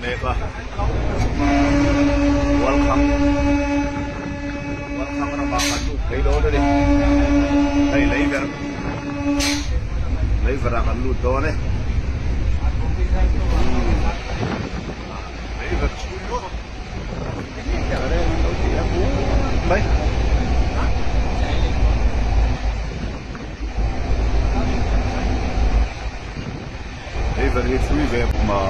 meka welcome ra ba ka tu kai do de hey leiver ra kan lu do ne leiver bay leiver hi free về mà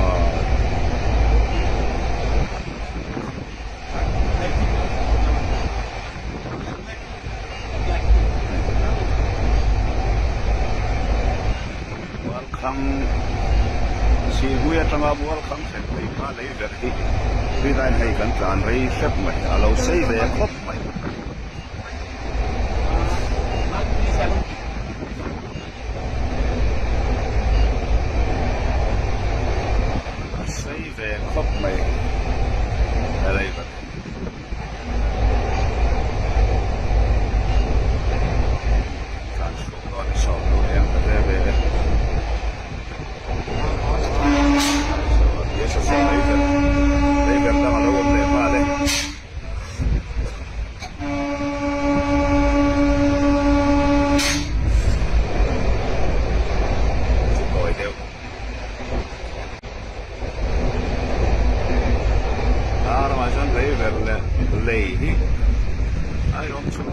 welcome si huya tanga welcome sẽ thấy mà lấy về thì đại hay cần tràn rây xếp mày alo xây về khóc mày xây về khóc mày ở đây vậy tràn xuống đó để sau đó em phải về eso sí, leiver tämä luonteen päälle. Coi theo. Armaisen leiverille leihi. Ai on sun